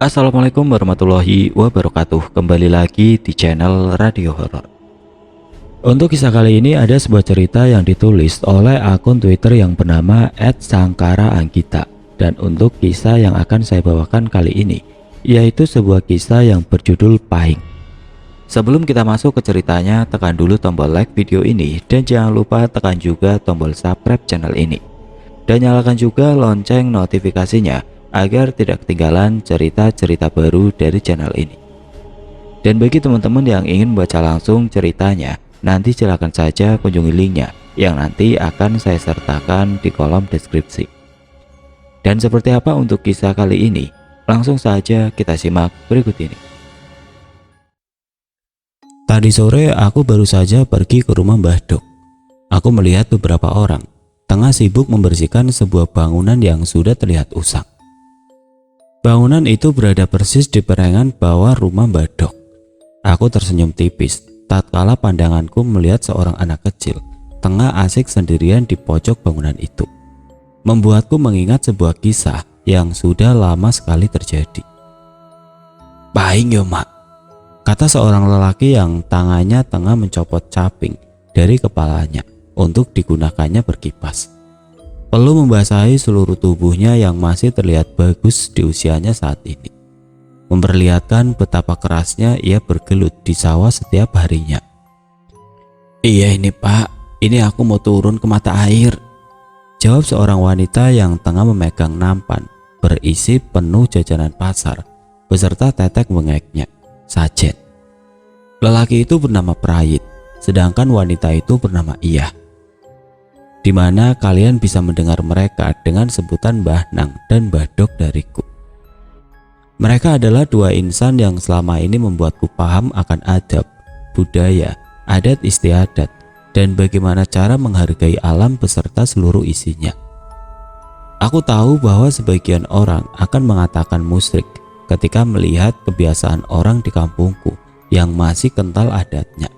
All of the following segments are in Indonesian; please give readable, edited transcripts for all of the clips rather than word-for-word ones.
Assalamualaikum warahmatullahi wabarakatuh. Kembali lagi di channel Radio Horor. Untuk kisah kali ini ada sebuah cerita yang ditulis oleh akun Twitter yang bernama @sangkaraanggita. Dan untuk kisah yang akan saya bawakan kali ini yaitu sebuah kisah yang berjudul Pahing. Sebelum kita masuk ke ceritanya, tekan dulu tombol like video ini dan jangan lupa tekan juga tombol subscribe channel ini. Dan nyalakan juga lonceng notifikasinya agar tidak ketinggalan cerita-cerita baru dari channel ini. Dan bagi teman-teman yang ingin baca langsung ceritanya, nanti silakan saja kunjungi linknya yang nanti akan saya sertakan di kolom deskripsi. Dan seperti apa untuk kisah kali ini? Langsung saja kita simak berikut ini. Tadi sore aku baru saja pergi ke rumah Mbah Dok. Aku melihat beberapa orang tengah sibuk membersihkan sebuah bangunan yang sudah terlihat usang. Bangunan itu berada persis di perenggan bawah rumah Mbah Dok. Aku tersenyum tipis tatkala pandanganku melihat seorang anak kecil tengah asik sendirian di pojok bangunan itu. Membuatku mengingat sebuah kisah yang sudah lama sekali terjadi. "Pahing yo mak," kata seorang lelaki yang tangannya tengah mencopot caping dari kepalanya untuk digunakannya berkipas. Perlu membasahi seluruh tubuhnya yang masih terlihat bagus di usianya saat ini. Memperlihatkan betapa kerasnya ia bergelut di sawah setiap harinya. "Iya ini pak, ini aku mau turun ke mata air," jawab seorang wanita yang tengah memegang nampan berisi penuh jajanan pasar beserta tetek bengeknya, sajen. Lelaki itu bernama Prayit, sedangkan wanita itu bernama Iyah, di mana kalian bisa mendengar mereka dengan sebutan Mbah Nang dan Mbah Dok dariku. Mereka adalah dua insan yang selama ini membuatku paham akan adab, budaya, adat istiadat, dan bagaimana cara menghargai alam beserta seluruh isinya. Aku tahu bahwa sebagian orang akan mengatakan musyrik ketika melihat kebiasaan orang di kampungku yang masih kental adatnya.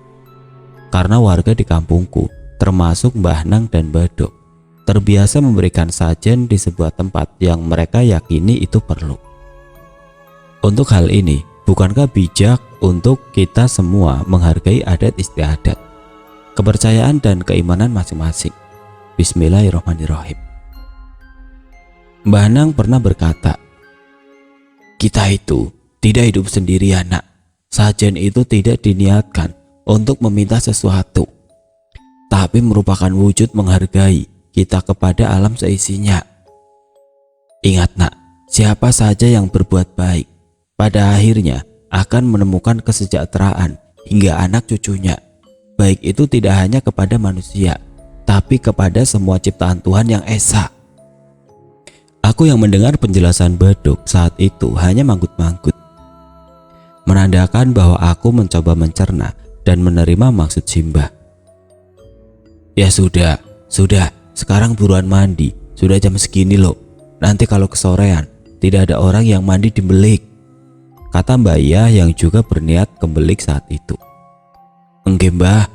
Karena warga di kampungku, termasuk Mbah Nang dan Mbah Dok, terbiasa memberikan sajen di sebuah tempat yang mereka yakini itu perlu. Untuk hal ini, bukankah bijak untuk kita semua menghargai adat istiadat, kepercayaan dan keimanan masing-masing? Bismillahirrahmanirrahim. Mbah Nang pernah berkata, "Kita itu tidak hidup sendirian nak. Sajen itu tidak diniatkan untuk meminta sesuatu, tapi merupakan wujud menghargai kita kepada alam seisinya. Ingat nak, siapa saja yang berbuat baik, pada akhirnya akan menemukan kesejahteraan hingga anak cucunya. Baik itu tidak hanya kepada manusia, tapi kepada semua ciptaan Tuhan yang esa." Aku yang mendengar penjelasan Badok saat itu hanya manggut-manggut, menandakan bahwa aku mencoba mencerna dan menerima maksud Simbah. "Ya sudah, sekarang buruan mandi, sudah jam segini loh. Nanti kalau kesorean, tidak ada orang yang mandi di belik," kata Mbak Iyah yang juga berniat kembelik saat itu. "Enggak mbah,"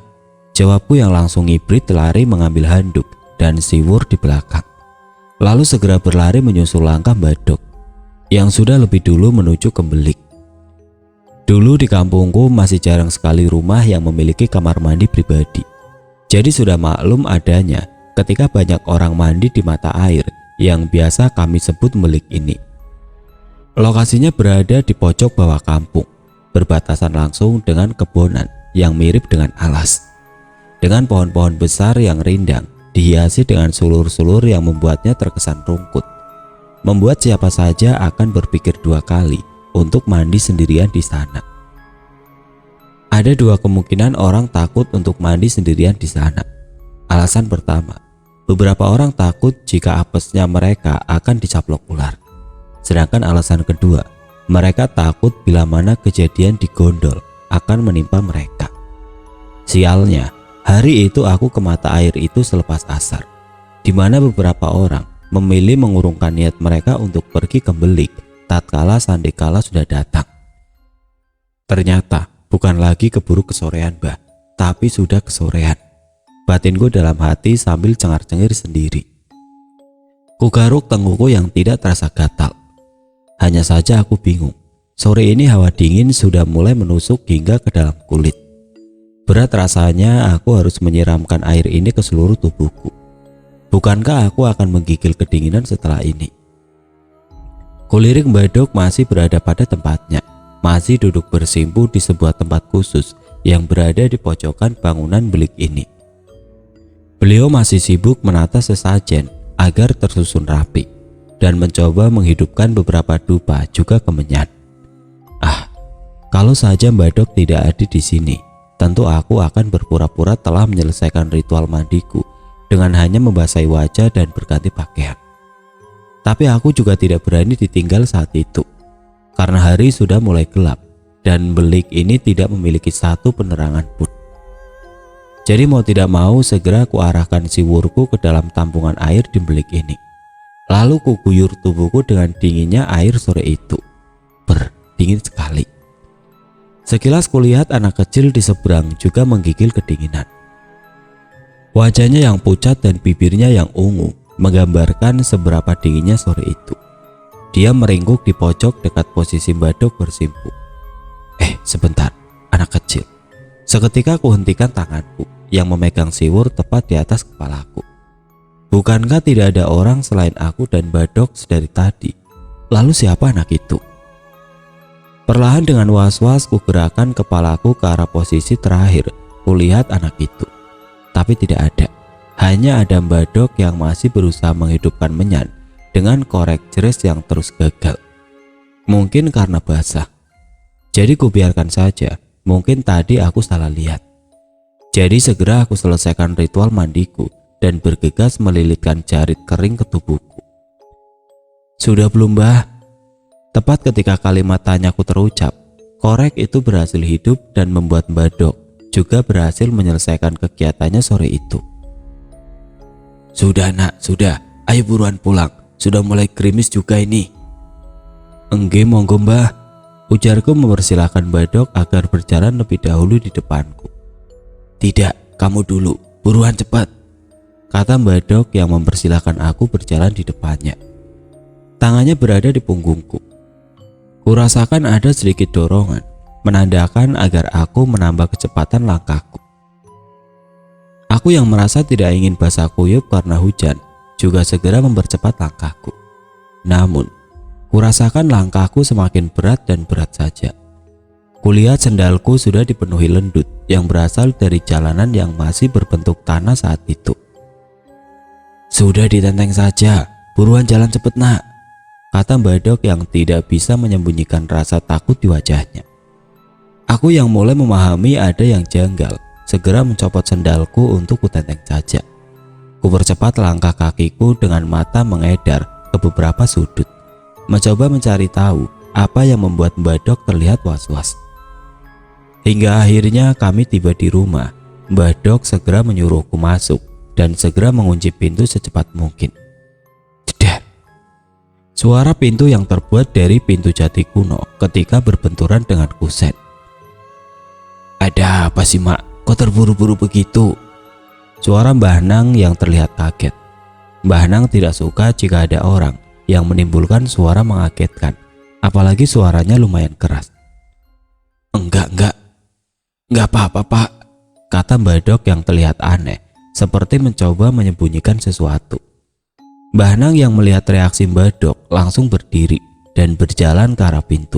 jawabku yang langsung ngibrit lari mengambil handuk dan siwur di belakang. Lalu segera berlari menyusul langkah Mbak Dok yang sudah lebih dulu menuju kembelik. Dulu di kampungku masih jarang sekali rumah yang memiliki kamar mandi pribadi. Jadi sudah maklum adanya ketika banyak orang mandi di mata air yang biasa kami sebut belik ini. Lokasinya berada di pojok bawah kampung, berbatasan langsung dengan kebonan yang mirip dengan alas, dengan pohon-pohon besar yang rindang dihiasi dengan sulur-sulur yang membuatnya terkesan rungkut, membuat siapa saja akan berpikir dua kali untuk mandi sendirian di sana. Ada dua kemungkinan orang takut untuk mandi sendirian di sana. Alasan pertama, beberapa orang takut jika apesnya mereka akan dicaplok ular. Sedangkan alasan kedua, mereka takut bila mana kejadian digondol akan menimpa mereka. Sialnya, hari itu aku ke mata air itu selepas asar, di mana beberapa orang memilih mengurungkan niat mereka untuk pergi ke belik tatkala sandikala sudah datang. Ternyata bukan lagi keburu kesorean bah, tapi sudah kesorean. Batinku dalam hati sambil cengar-cengir sendiri. Kugaruk tengkuku yang tidak terasa gatal. Hanya saja aku bingung Sore ini hawa dingin sudah mulai menusuk hingga ke dalam kulit. Berat rasanya aku harus menyiramkan air ini ke seluruh tubuhku. Bukankah aku akan menggigil kedinginan setelah ini? Kulirik Badok masih berada pada tempatnya, masih duduk bersimpu di sebuah tempat khusus yang berada di pojokan bangunan bilik ini. Beliau masih sibuk menata sesajen agar tersusun rapi dan mencoba menghidupkan beberapa dupa juga kemenyan. Kalau saja Badok tidak ada di sini, tentu aku akan berpura-pura telah menyelesaikan ritual mandiku dengan hanya membasahi wajah dan berganti pakaian. Tapi aku juga tidak berani ditinggal saat itu, karena hari sudah mulai gelap dan bilik ini tidak memiliki satu penerangan pun. Jadi mau tidak mau segera kuarahkan siwurku ke dalam tampungan air di bilik ini. Lalu kuguyur tubuhku dengan dinginnya air sore itu. Dingin sekali. Sekilas kulihat anak kecil di seberang juga menggigil kedinginan. Wajahnya yang pucat dan bibirnya yang ungu menggambarkan seberapa dinginnya sore itu. Dia meringkuk di pojok dekat posisi Badok bersimpu. Sebentar, anak kecil. Seketika kuhentikan tanganku yang memegang siwur tepat di atas kepalaku. Bukankah tidak ada orang selain aku dan Badok sedari tadi? Lalu siapa anak itu? Perlahan dengan was-was kugerakkan kepalaku ke arah posisi terakhir. Kulihat anak itu, tapi tidak ada. Hanya ada Badok yang masih berusaha menghidupkan menyan dengan korek jeres yang terus gagal. Mungkin karena basah. Jadi kubiarkan saja. Mungkin tadi aku salah lihat. Jadi segera aku selesaikan ritual mandiku dan bergegas melilitkan jarit kering ke tubuhku. Sudah belum, Mbah? Tepat ketika kalimat tanyaku terucap, korek itu berhasil hidup dan membuat Badok juga berhasil menyelesaikan kegiatannya sore itu. Sudah nak, sudah. Ayo buruan pulang. Sudah mulai gerimis juga ini. Enggak, monggo Mbah. Ujarku mempersilahkan Badok agar berjalan lebih dahulu di depanku. Tidak, kamu dulu. Buruan cepat. Kata Badok yang mempersilahkan aku berjalan di depannya. Tangannya berada di punggungku. Kurasakan ada sedikit dorongan, menandakan agar aku menambah kecepatan langkahku. Aku yang merasa tidak ingin basah kuyup karena hujan, juga segera mempercepat langkahku. Namun, kurasakan langkahku semakin berat dan berat saja. Kulihat sendalku sudah dipenuhi lendut yang berasal dari jalanan yang masih berbentuk tanah saat itu. Sudah ditenteng saja, buruan jalan cepet nak. Kata Badok yang tidak bisa menyembunyikan rasa takut di wajahnya. Aku yang mulai memahami ada yang janggal, segera mencopot sendalku untuk kutenteng saja. Kupercepat langkah kakiku dengan mata mengedar ke beberapa sudut, mencoba mencari tahu apa yang membuat Badok terlihat was-was. Hingga akhirnya kami tiba di rumah. Badok segera menyuruhku masuk dan segera mengunci pintu secepat mungkin. Suara pintu yang terbuat dari pintu jati kuno ketika berbenturan dengan kusen. Ada apa sih mak? Kok terburu-buru begitu? Suara Mbah Nang yang terlihat kaget. Mbah Nang tidak suka jika ada orang yang menimbulkan suara mengagetkan, apalagi suaranya lumayan keras. Enggak apa-apa pak, kata Badok yang terlihat aneh, seperti mencoba menyembunyikan sesuatu. Mbah Nang yang melihat reaksi Badok langsung berdiri dan berjalan ke arah pintu.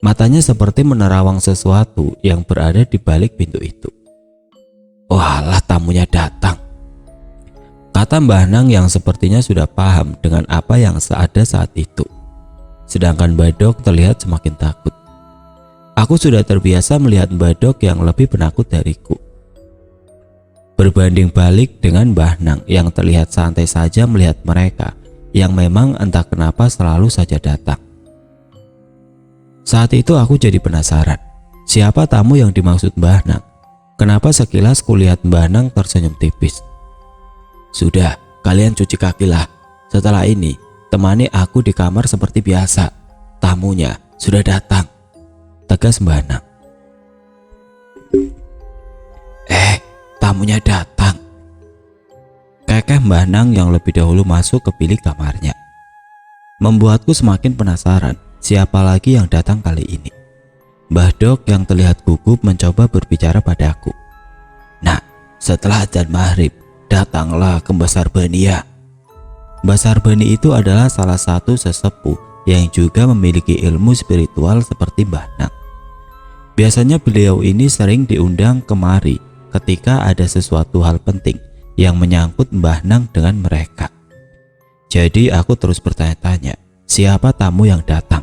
Matanya seperti menerawang sesuatu yang berada di balik pintu itu. Walah, tamunya datang, kata Mbah Nang yang sepertinya sudah paham dengan apa yang ada saat itu. Sedangkan Badok terlihat semakin takut. Aku sudah terbiasa melihat Badok yang lebih penakut dariku. Berbanding balik dengan Mbah Nang yang terlihat santai saja melihat mereka yang memang entah kenapa selalu saja datang. Saat itu aku jadi penasaran, siapa tamu yang dimaksud Mbah Nang? Kenapa sekilas kulihat Mbah Nang tersenyum tipis? Sudah, kalian cuci kakilah. Setelah ini, temani aku di kamar seperti biasa. Tamunya sudah datang, tegas Mbah Nang. Tamunya datang. Kekeh Mbah Nang yang lebih dahulu masuk ke bilik kamarnya. Membuatku semakin penasaran siapa lagi yang datang kali ini. Mbah Dok yang terlihat gugup mencoba berbicara padaku. Nak, setelah adzan maghrib, datanglah ke Mbah Sarbani ya. Mbah Sarbani itu adalah salah satu sesepuh yang juga memiliki ilmu spiritual seperti Mbah Nang. Biasanya beliau ini sering diundang kemari ketika ada sesuatu hal penting yang menyangkut Mbah Nang dengan mereka. Jadi aku terus bertanya-tanya, siapa tamu yang datang?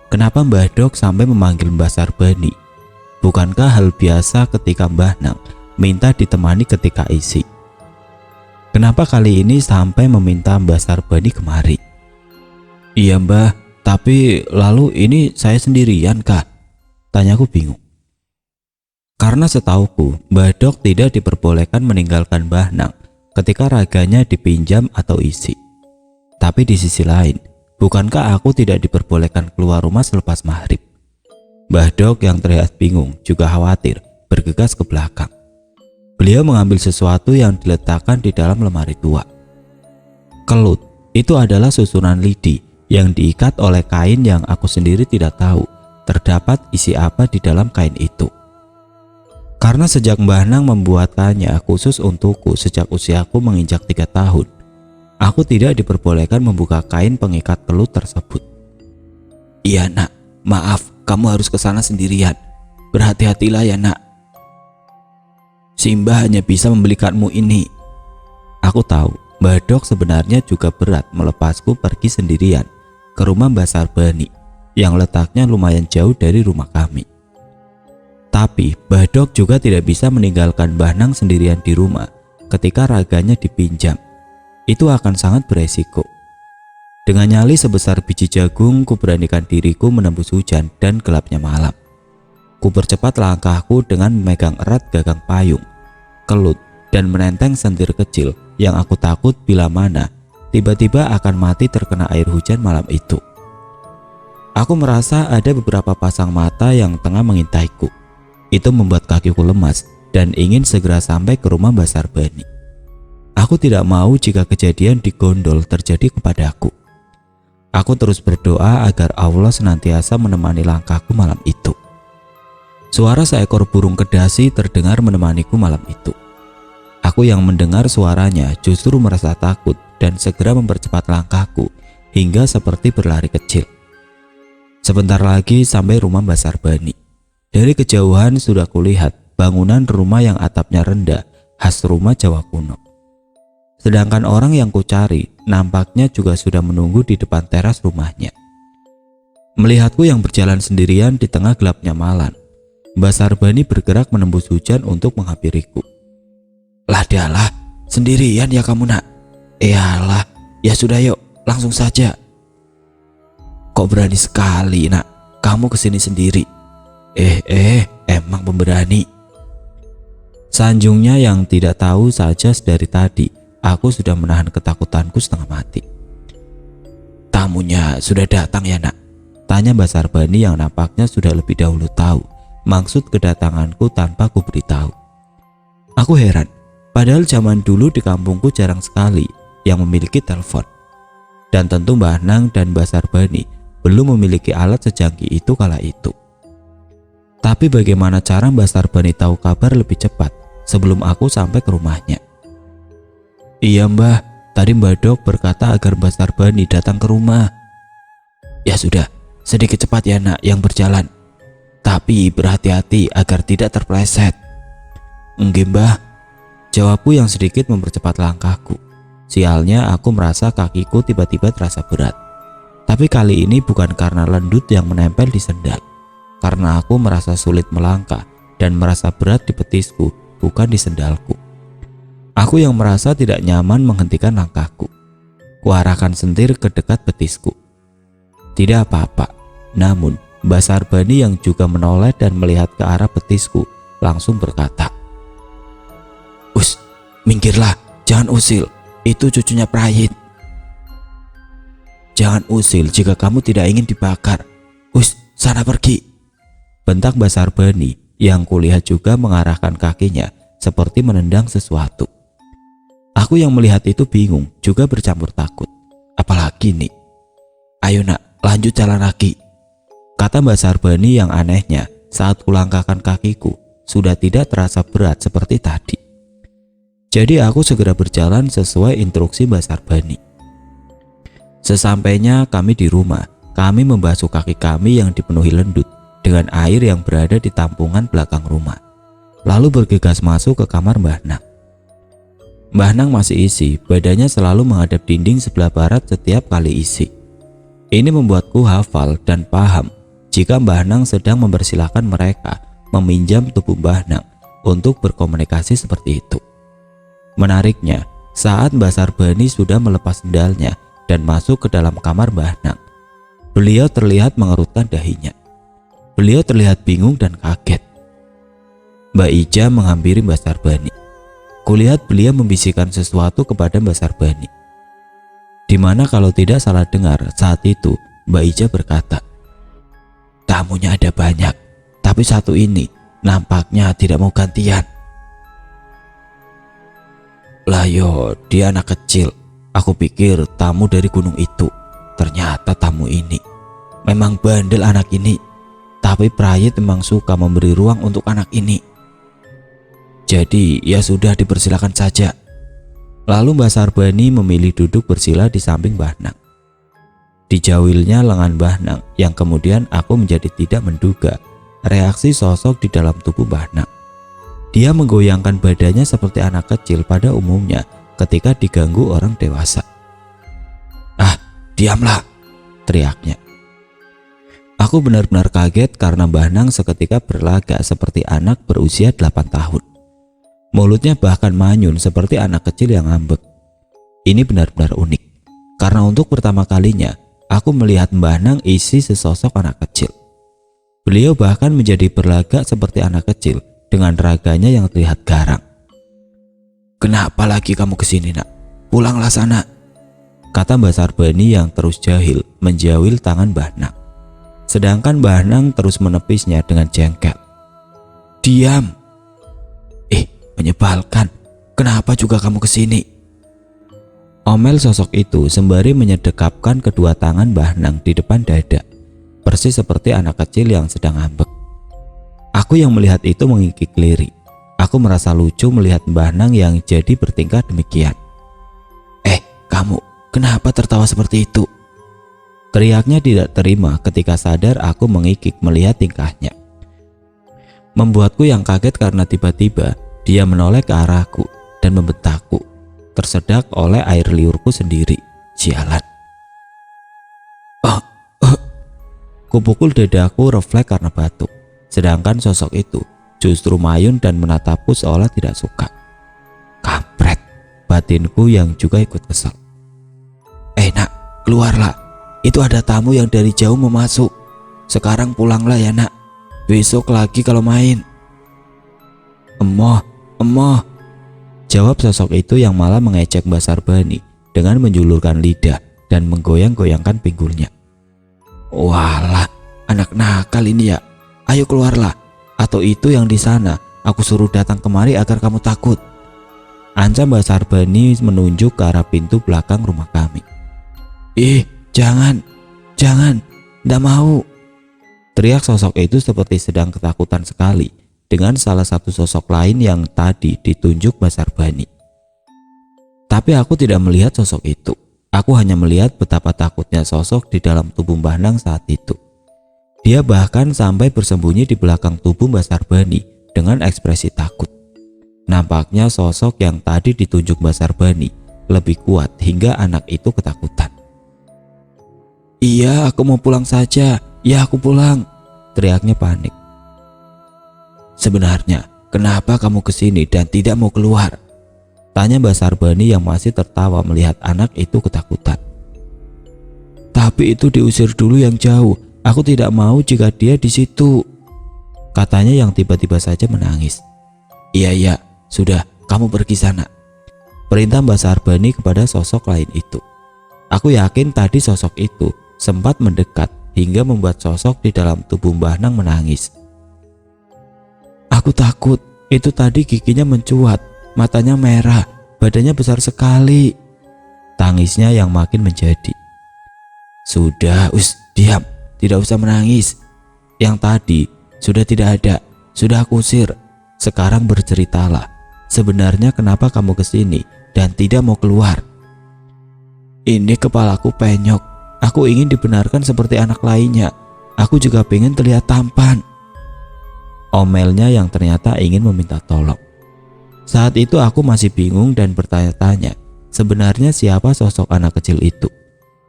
Kenapa Mbah Dok sampai memanggil Mbah Sarbani? Bukankah hal biasa ketika Mbah Nang minta ditemani ketika isi? Kenapa kali ini sampai meminta Mbah Sarbani kemari? Iya Mbah, tapi lalu ini saya sendirian kah? Tanyaku bingung. Karena setauku, Mbah Dok tidak diperbolehkan meninggalkan Mbah Nang ketika raganya dipinjam atau isi. Tapi di sisi lain, bukankah aku tidak diperbolehkan keluar rumah selepas maghrib? Mbah Dok yang terlihat bingung juga khawatir bergegas ke belakang. Beliau mengambil sesuatu yang diletakkan di dalam lemari tua. Kelut, itu adalah susunan lidi yang diikat oleh kain yang aku sendiri tidak tahu terdapat isi apa di dalam kain itu. Karena sejak Mbah Nang membuatkannya khusus untukku sejak usiaku menginjak 3 tahun, aku tidak diperbolehkan membuka kain pengikat kelut tersebut. Iya nak, maaf, kamu harus ke sana sendirian. Berhati-hatilah ya nak. Simba hanya bisa membelikanmu ini. Aku tahu Mbah Dok sebenarnya juga berat melepasku pergi sendirian ke rumah Mbah Sarbani yang letaknya lumayan jauh dari rumah kami. Tapi Mbah Dok juga tidak bisa meninggalkan Mbah Nang sendirian di rumah ketika raganya dipinjam. Itu akan sangat beresiko. Dengan nyali sebesar biji jagung, ku beranikan diriku menembus hujan dan gelapnya malam. Ku percepat langkahku dengan memegang erat gagang payung, kelut, dan menenteng sentir kecil yang aku takut bila mana tiba-tiba akan mati terkena air hujan malam itu. Aku merasa ada beberapa pasang mata yang tengah mengintaiku. Itu membuat kakiku lemas dan ingin segera sampai ke rumah Mbah Sarbani. Aku tidak mau jika kejadian di gondol terjadi kepadaku. Aku terus berdoa agar Allah senantiasa menemani langkahku malam itu. Suara seekor burung kedasi terdengar menemaniku malam itu. Aku yang mendengar suaranya justru merasa takut dan segera mempercepat langkahku hingga seperti berlari kecil. Sebentar lagi sampai rumah Mbah Sarbani. Dari kejauhan sudah kulihat bangunan rumah yang atapnya rendah khas rumah Jawa kuno. Sedangkan orang yang kucari nampaknya juga sudah menunggu di depan teras rumahnya. Melihatku yang berjalan sendirian di tengah gelapnya malam, Mbah Sarbani bergerak menembus hujan untuk menghampiriku. Lah dalah, sendirian ya kamu nak? Iyalah, ya sudah yuk, langsung saja. Kok berani sekali nak, kamu kesini sendiri? Emang pemberani. Sanjungnya yang tidak tahu saja dari tadi, aku sudah menahan ketakutanku setengah mati. Tamunya sudah datang ya nak? Tanya Mbah Sarbani yang nampaknya sudah lebih dahulu tahu maksud kedatanganku tanpa ku beritahu. Aku heran, padahal zaman dulu di kampungku jarang sekali yang memiliki telepon. Dan tentu Mbah Nang dan Mbah Sarbani belum memiliki alat secanggih itu kala itu. Tapi bagaimana cara Mbah Sarbani tahu kabar lebih cepat sebelum aku sampai ke rumahnya? Iya Mbah, tadi Mbah Dok berkata agar Mbah Sarbani datang ke rumah. Ya sudah, sedikit cepat ya nak yang berjalan. Tapi berhati-hati agar tidak terpleset. Enggak Mbah, jawabku yang sedikit mempercepat langkahku. Sialnya aku merasa kakiku tiba-tiba terasa berat. Tapi kali ini bukan karena lendut yang menempel di sendal, karena aku merasa sulit melangkah dan merasa berat di betisku, bukan di sendalku. Aku yang merasa tidak nyaman menghentikan langkahku. Kuarahkan sentir ke dekat betisku. Tidak apa-apa. Namun Mbah Sarbani yang juga menoleh dan melihat ke arah betisku langsung berkata, "Us, minggirlah, jangan usil. Itu cucunya Prayit." "Jangan usil jika kamu tidak ingin dibakar. Us, sana pergi." Bentak Mbah Sarbani yang kulihat juga mengarahkan kakinya seperti menendang sesuatu. Aku yang melihat itu bingung juga bercampur takut. Apalagi nih? Ayo nak, lanjut jalan lagi. Kata Mbak Sarbani yang anehnya saat kulangkahkan kakiku sudah tidak terasa berat seperti tadi. Jadi aku segera berjalan sesuai instruksi Mbak Sarbani. Sesampainya kami di rumah, kami membasuh kaki kami yang dipenuhi lendut dengan air yang berada di tampungan belakang rumah. Lalu bergegas masuk ke kamar Mbah Nang. Mbah Nang masih isi, badannya selalu menghadap dinding sebelah barat setiap kali isi. Ini membuatku hafal dan paham jika Mbah Nang sedang mempersilahkan mereka meminjam tubuh Mbah Nang untuk berkomunikasi seperti itu. Menariknya, saat Mbak Sarbani sudah melepas sendalnya dan masuk ke dalam kamar Mbah Nang, beliau terlihat mengerutkan dahinya. Beliau terlihat bingung dan kaget. Mbak Ija menghampiri Mbak Sarbani. Kulihat beliau membisikkan sesuatu kepada Mbak Sarbani. Dimana kalau tidak salah dengar saat itu Mbak Ija berkata, "Tamunya ada banyak, tapi satu ini nampaknya tidak mau gantian." "Lah yo, dia anak kecil. Aku pikir tamu dari gunung itu. Ternyata tamu ini. Memang bandel anak ini. Tapi Prayit memang suka memberi ruang untuk anak ini. Jadi ya sudah, dipersilakan saja." Lalu Mbak Sarbani memilih duduk bersila di samping Mbah Nang. Dijawilnya lengan Mbah Nang yang kemudian aku menjadi tidak menduga reaksi sosok di dalam tubuh Mbah Nang. Dia menggoyangkan badannya seperti anak kecil pada umumnya ketika diganggu orang dewasa. "Ah, diamlah," teriaknya. Aku benar-benar kaget karena Mbah Nang seketika berlagak seperti anak berusia 8 tahun. Mulutnya bahkan manyun seperti anak kecil yang ngambek. Ini benar-benar unik, karena untuk pertama kalinya aku melihat Mbah Nang isi sesosok anak kecil. Beliau bahkan menjadi berlagak seperti anak kecil dengan raganya yang terlihat garang. "Kenapa lagi kamu kesini, Nak? Pulanglah sana," kata Mbak Sarbani yang terus jahil menjawil tangan Mbah Nang. Sedangkan Mbah Nang terus menepisnya dengan jengkel. "Diam! Menyebalkan, kenapa juga kamu kesini?" Omel sosok itu sembari menyedekapkan kedua tangan Mbah Nang di depan dada, persis seperti anak kecil yang sedang ngambek. Aku yang melihat itu mengikik lirik. Aku merasa lucu melihat Mbah Nang yang jadi bertingkah demikian. Kamu, kenapa tertawa seperti itu?" Teriaknya tidak terima ketika sadar aku mengikik melihat tingkahnya. Membuatku yang kaget karena tiba-tiba dia menoleh ke arahku dan membentakku, tersedak oleh air liurku sendiri. Sialan. Kupukul dadaku refleks karena batuk. Sedangkan sosok itu justru mayun dan menatapku seolah tidak suka. Kampret, batinku yang juga ikut kesal. Nak, keluarlah. Itu ada tamu yang dari jauh mau masuk. Sekarang pulanglah ya, Nak. Besok lagi kalau main. Emoh, jawab sosok itu yang malah mengejek Mbak Sarbani dengan menjulurkan lidah dan menggoyang-goyangkan pinggulnya. "Walah, anak nakal ini ya. Ayo keluarlah, atau itu yang di sana aku suruh datang kemari agar kamu takut." Ancam Mbak Sarbani menunjuk ke arah pintu belakang rumah kami. Jangan, ndak mau," teriak sosok itu seperti sedang ketakutan sekali dengan salah satu sosok lain yang tadi ditunjuk Mbak Sarbani. Tapi aku tidak melihat sosok itu. Aku hanya melihat betapa takutnya sosok di dalam tubuh Mbah Nang saat itu. Dia bahkan sampai bersembunyi di belakang tubuh Mbak Sarbani dengan ekspresi takut. Nampaknya sosok yang tadi ditunjuk Mbak Sarbani lebih kuat hingga anak itu ketakutan. "Iya, aku mau pulang saja. Ya, aku pulang," teriaknya panik. "Sebenarnya, kenapa kamu kesini dan tidak mau keluar?" tanya Mbak Sarbani yang masih tertawa melihat anak itu ketakutan. "Tapi itu diusir dulu yang jauh. Aku tidak mau jika dia di situ," katanya yang tiba-tiba saja menangis. Iya, sudah, kamu pergi sana," perintah Mbak Sarbani kepada sosok lain itu. Aku yakin tadi sosok itu sempat mendekat hingga membuat sosok di dalam tubuh Mbah Nang menangis. "Aku takut, itu tadi giginya mencuat, matanya merah, badannya besar sekali," tangisnya yang makin menjadi. "Sudah, diam, tidak usah menangis. Yang tadi sudah tidak ada, sudah aku usir. Sekarang berceritalah, sebenarnya kenapa kamu kesini dan tidak mau keluar? Ini kepalaku penyok. Aku ingin dibenarkan seperti anak lainnya. Aku juga pengen terlihat tampan. Omelnya yang ternyata ingin meminta tolong. Saat itu aku masih bingung dan bertanya-tanya, sebenarnya siapa sosok anak kecil itu?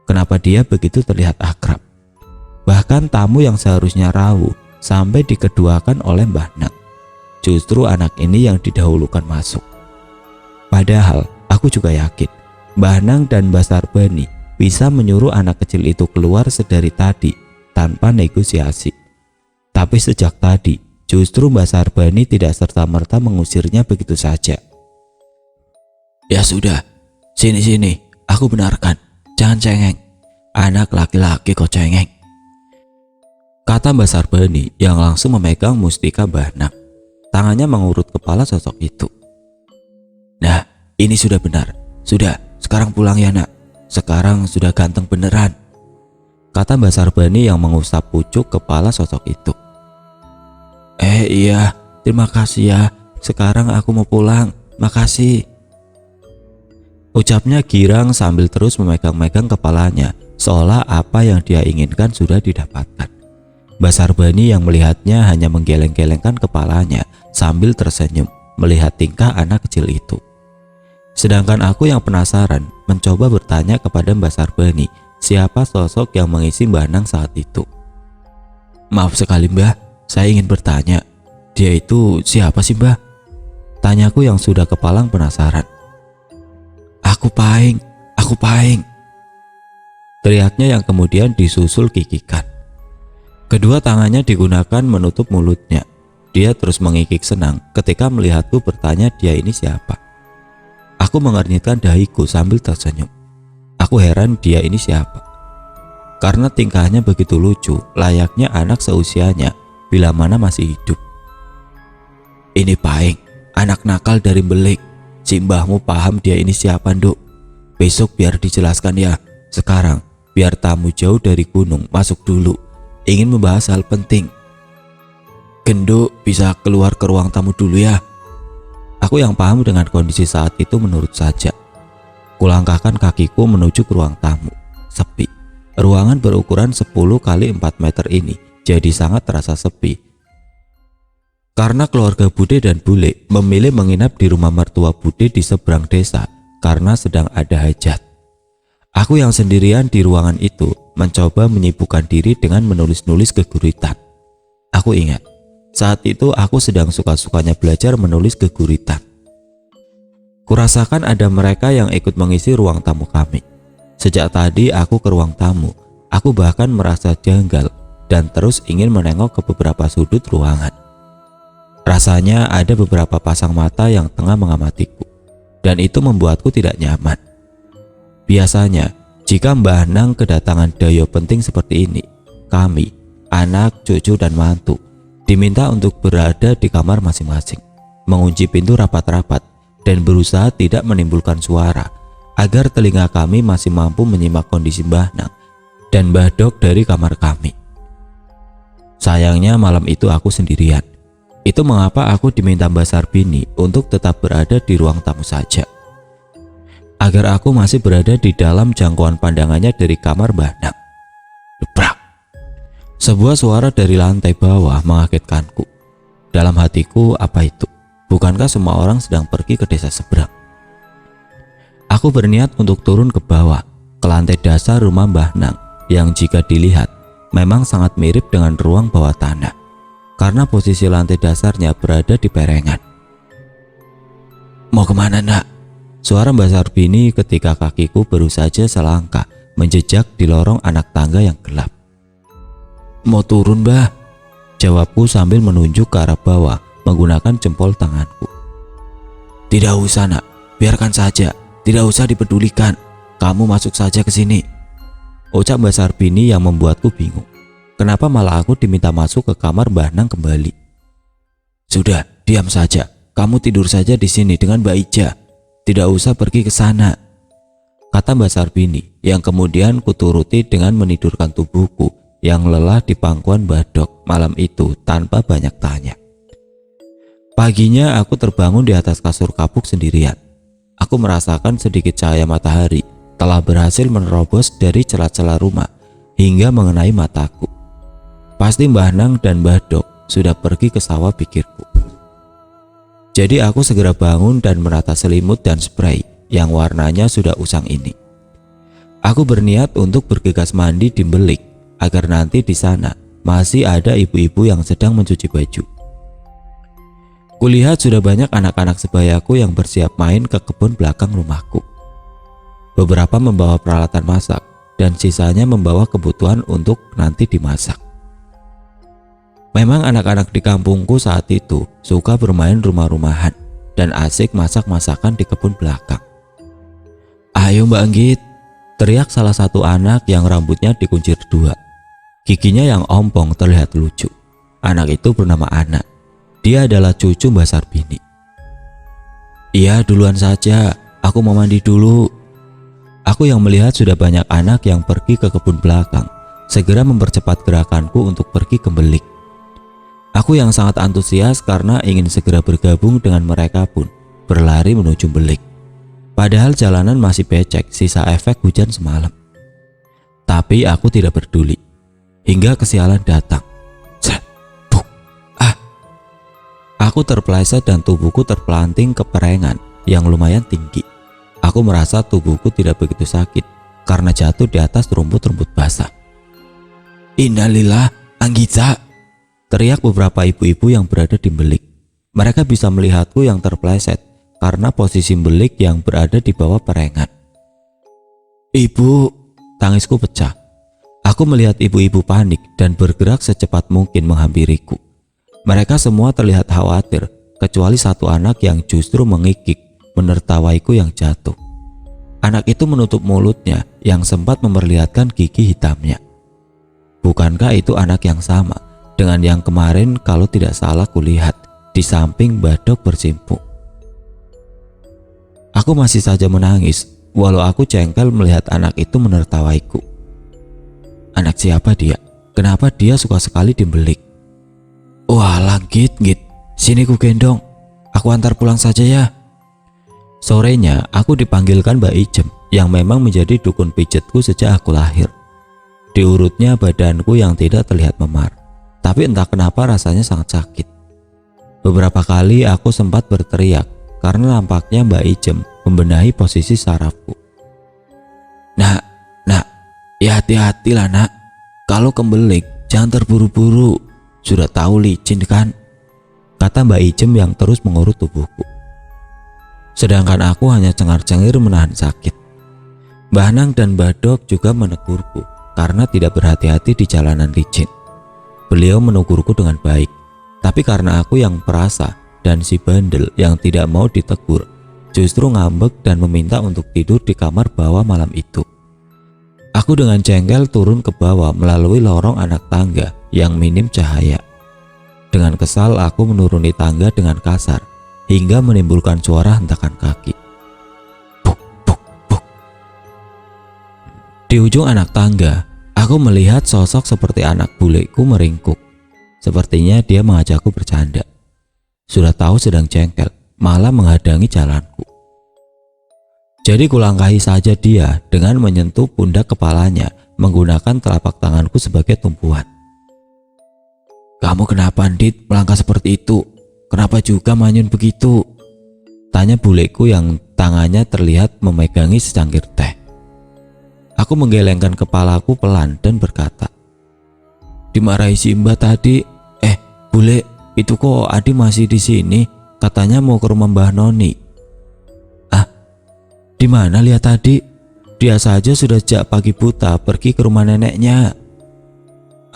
Kenapa dia begitu terlihat akrab? Bahkan tamu yang seharusnya rawu sampai dikeduakan oleh Mbah Nang. Justru anak ini yang didahulukan masuk. Padahal aku juga yakin Mbah Nang dan Mbah Sarbani bisa menyuruh anak kecil itu keluar sedari tadi tanpa negosiasi. Tapi sejak tadi justru Mbah Sarbani tidak serta-merta mengusirnya begitu saja. Ya sudah, sini, aku benarkan. Jangan cengeng. Anak laki-laki kok cengeng, kata Mbah Sarbani yang langsung memegang mustika Mbah Nang. Tangannya mengurut kepala sosok itu. Nah, ini sudah benar. Sudah, sekarang pulang ya nak. Sekarang sudah ganteng beneran, kata Mbah Sarbani yang mengusap pucuk kepala sosok itu. Iya, terima kasih ya. Sekarang aku mau pulang. Makasih, ucapnya girang sambil terus memegang-megang kepalanya, seolah apa yang dia inginkan sudah didapatkan. Mbah Sarbani yang melihatnya hanya menggeleng-gelengkan kepalanya sambil tersenyum melihat tingkah anak kecil itu. Sedangkan aku yang penasaran mencoba bertanya kepada Mbah Sarbani siapa sosok yang mengisi Mbah Nang saat itu. Maaf sekali Mbah, saya ingin bertanya, dia itu siapa sih Mbah? Tanyaku yang sudah kepalang penasaran. Aku Paing, teriaknya yang kemudian disusul kikikan. Kedua tangannya digunakan menutup mulutnya. Dia terus mengikik senang ketika melihatku bertanya dia ini siapa. Aku mengernyitkan dahiku sambil tersenyum. Aku heran dia ini siapa. Karena tingkahnya begitu lucu, layaknya anak seusianya bila mana masih hidup. Ini Paing, anak nakal dari Belik. Si mbahmu paham dia ini siapa, Nduk? Besok biar dijelaskan ya. Sekarang biar tamu jauh dari gunung masuk dulu. Ingin membahas hal penting. Genduk bisa keluar ke ruang tamu dulu ya. Aku yang paham dengan kondisi saat itu menurut saja. Kulangkahkan kakiku menuju ke ruang tamu. Sepi. Ruangan berukuran 10 kali 4 meter ini jadi sangat terasa sepi. Karena keluarga Bude dan Bule memilih menginap di rumah mertua Bude di seberang desa karena sedang ada hajat. Aku yang sendirian di ruangan itu mencoba menyibukkan diri dengan menulis-nulis keguritan. Aku ingat, saat itu aku sedang suka-sukanya belajar menulis keguritan. Kurasakan ada mereka yang ikut mengisi ruang tamu kami. Sejak tadi aku ke ruang tamu, aku bahkan merasa janggal dan terus ingin menengok ke beberapa sudut ruangan. Rasanya ada beberapa pasang mata yang tengah mengamatiku, dan itu membuatku tidak nyaman. Biasanya, jika Mbah Nang kedatangan dayo penting seperti ini, kami, anak, cucu, dan mantu, diminta untuk berada di kamar masing-masing, mengunci pintu rapat-rapat, dan berusaha tidak menimbulkan suara, agar telinga kami masih mampu menyimak kondisi Mbah Nang dan Mbah Dok dari kamar kami. Sayangnya malam itu aku sendirian. Itu mengapa aku diminta Mbah Sarbini untuk tetap berada di ruang tamu saja, agar aku masih berada di dalam jangkauan pandangannya dari kamar Mbah Nang. Debrak. Sebuah suara dari lantai bawah mengagetkanku. Dalam hatiku, apa itu? Bukankah semua orang sedang pergi ke desa seberang? Aku berniat untuk turun ke bawah, ke lantai dasar rumah Mbah Nang, yang jika dilihat memang sangat mirip dengan ruang bawah tanah, karena posisi lantai dasarnya berada di perengan. Mau kemana nak? Suara Mbah Sarbini ketika kakiku baru saja selangkah menjejak di lorong anak tangga yang gelap. Mau turun Mbah, jawabku sambil menunjuk ke arah bawah menggunakan jempol tanganku. Tidak usah nak, biarkan saja, tidak usah dipedulikan, kamu masuk saja ke sini, ucap Mbah Sarbini yang membuatku bingung. Kenapa malah aku diminta masuk ke kamar Mbah Nang kembali? Sudah, diam saja. Kamu tidur saja di sini dengan Mbak Ija. Tidak usah pergi ke sana, kata Mbah Sarbini yang kemudian kuturuti dengan menidurkan tubuhku yang lelah di pangkuan Mbah Dok. malam itu tanpa banyak tanya. Paginya aku terbangun di atas kasur kapuk sendirian. Aku merasakan sedikit cahaya matahari telah berhasil menerobos dari celah-celah rumah hingga mengenai mataku. Pasti Mbah Nang dan Mbah Dok sudah pergi ke sawah, pikirku. Jadi aku segera bangun dan menata selimut dan spray yang warnanya sudah usang ini. Aku berniat untuk bergegas mandi di belik agar nanti di sana masih ada ibu-ibu yang sedang mencuci baju. Kulihat sudah banyak anak-anak sebayaku yang bersiap main ke kebun belakang rumahku. Beberapa membawa peralatan masak dan sisanya membawa kebutuhan untuk nanti dimasak. Memang anak-anak di kampungku saat itu suka bermain rumah-rumahan dan asik masak-masakan di kebun belakang. "Ayo Mbak Anggit," teriak salah satu anak yang rambutnya dikuncir dua. Giginya yang ompong terlihat lucu. Anak itu bernama Ana. Dia adalah cucu Mbak Sarbini. "Iya, duluan saja, aku mau mandi dulu." Aku yang melihat sudah banyak anak yang pergi ke kebun belakang, segera mempercepat gerakanku untuk pergi ke belik. Aku yang sangat antusias karena ingin segera bergabung dengan mereka pun berlari menuju belik. Padahal jalanan masih becek sisa efek hujan semalam. Tapi aku tidak peduli. Hingga kesialan datang. Aku terpeleset dan tubuhku terpelanting ke perengan yang lumayan tinggi. Aku merasa tubuhku tidak begitu sakit karena jatuh di atas rumput-rumput basah. "Innalillah, Anggita!" teriak beberapa ibu-ibu yang berada di belik. Mereka bisa melihatku yang terpeleset karena posisi belik yang berada di bawah perengan. "Ibu!" tangisku pecah. Aku melihat ibu-ibu panik dan bergerak secepat mungkin menghampiriku. Mereka semua terlihat khawatir, kecuali satu anak yang justru mengikik menertawaiku yang jatuh. Anak itu menutup mulutnya yang sempat memperlihatkan gigi hitamnya. Bukankah itu anak yang sama dengan yang kemarin kalau tidak salah kulihat di samping Badok bersimpu? Aku masih saja menangis walau aku jengkel melihat anak itu menertawaiku. Anak siapa dia? Kenapa dia suka sekali dibelik? "Wah, Git, sini ku gendong. Aku antar pulang saja ya." Sorenya aku dipanggilkan Mbak Ijem yang memang menjadi dukun pijetku sejak aku lahir. Diurutnya badanku yang tidak terlihat memar, tapi entah kenapa rasanya sangat sakit. Beberapa kali aku sempat berteriak karena nampaknya Mbak Ijem membenahi posisi sarafku. Nak, ya hati-hatilah nak. Kalau kembelik jangan terburu-buru. Sudah tahu licin kan?" kata Mbak Ijem yang terus mengurut tubuhku. Sedangkan aku hanya cengar-cengir menahan sakit. Mbah Nang dan Mbah Dok juga menegurku karena tidak berhati-hati di jalanan licin. Beliau menegurku dengan baik, tapi karena aku yang perasa dan si bandel yang tidak mau ditegur, justru ngambek dan meminta untuk tidur di kamar bawah malam itu. Aku dengan jengkel turun ke bawah melalui lorong anak tangga yang minim cahaya. Dengan kesal aku menuruni tangga dengan kasar hingga menimbulkan suara hentakan kaki. Buk, buk, buk. Di ujung anak tangga, aku melihat sosok seperti anak buleku meringkuk. Sepertinya dia mengajakku bercanda. Sudah tahu sedang jengkel, malah menghadangi jalanku. Jadi kulangkahi saja dia dengan menyentuh pundak kepalanya menggunakan telapak tanganku sebagai tumpuan. "Kamu kenapa, Dit, melangkah seperti itu? Kenapa juga manyun begitu?" tanya buleku yang tangannya terlihat memegangi secangkir teh. Aku menggelengkan kepalaku pelan dan berkata, "Dimarahi si Mbak tadi. Bule, itu kok Adi masih di sini? Katanya mau ke rumah Mbah Noni." "Ah, di mana lihat tadi? Dia saja sudah sejak pagi buta pergi ke rumah neneknya."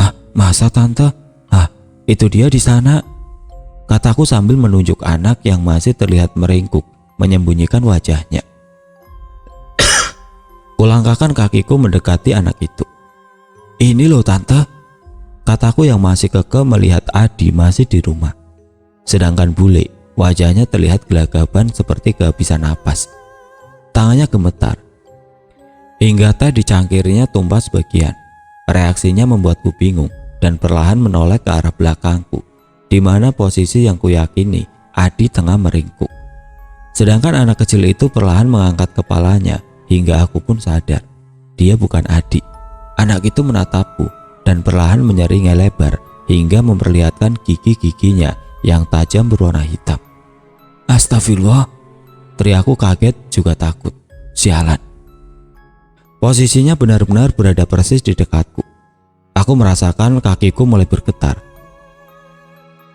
"Ah, masa tante? Ah, itu dia di sana," kataku sambil menunjuk anak yang masih terlihat meringkuk menyembunyikan wajahnya. Kulangkahkan kakiku mendekati anak itu. "Ini loh tante," kataku yang masih kekeh melihat Adi masih di rumah. Sedangkan bule, wajahnya terlihat gelagapan seperti kehabisan napas. Tangannya gemetar. Hingga teh di cangkirnya tumpah sebagian. Reaksinya membuatku bingung dan perlahan menoleh ke arah belakangku, di mana posisi yang kuyakini Adi tengah meringkuk. Sedangkan anak kecil itu perlahan mengangkat kepalanya hingga aku pun sadar dia bukan Adi. Anak itu menatapku dan perlahan menyeringai lebar hingga memperlihatkan gigi-giginya yang tajam berwarna hitam. Astagfirullah, teriakku kaget juga takut. Sialan. Posisinya benar-benar berada persis di dekatku. Aku merasakan kakiku mulai bergetar.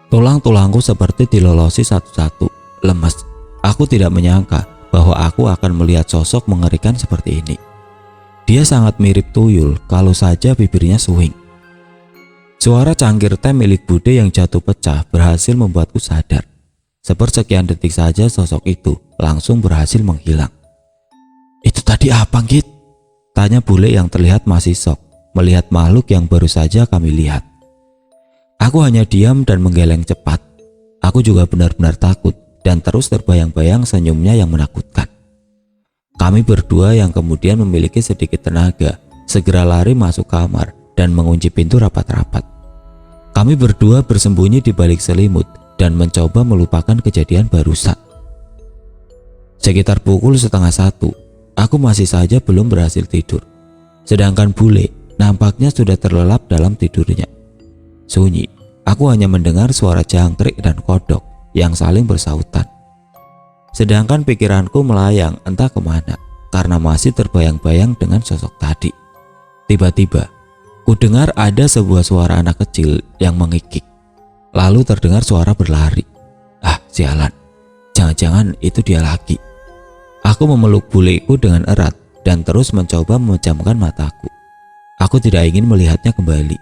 Tulang-tulangku seperti dilolosi satu-satu, lemes. Aku tidak menyangka bahwa aku akan melihat sosok mengerikan seperti ini. Dia sangat mirip tuyul kalau saja bibirnya suwing. Suara cangkir teh milik Bude yang jatuh pecah berhasil membuatku sadar. Sepersekian detik saja sosok itu langsung berhasil menghilang. Itu tadi apa, Git? Tanya bule yang terlihat masih syok melihat makhluk yang baru saja kami lihat. Aku hanya diam dan menggeleng cepat. Aku juga benar-benar takut dan terus terbayang-bayang senyumnya yang menakutkan. Kami berdua yang kemudian memiliki sedikit tenaga segera lari masuk kamar dan mengunci pintu rapat-rapat. Kami berdua bersembunyi di balik selimut dan mencoba melupakan kejadian barusan. Sekitar pukul 12:30, aku masih saja belum berhasil tidur. Sedangkan bule nampaknya sudah terlelap dalam tidurnya. Sunyi, aku hanya mendengar suara jangkrik dan kodok yang saling bersautan. Sedangkan pikiranku melayang entah kemana karena masih terbayang-bayang dengan sosok tadi. Tiba-tiba, ku dengar ada sebuah suara anak kecil yang mengikik. Lalu terdengar suara berlari. Ah, sialan. Jangan-jangan itu dia lagi. Aku memeluk buleku dengan erat dan terus mencoba memejamkan mataku. Aku tidak ingin melihatnya kembali.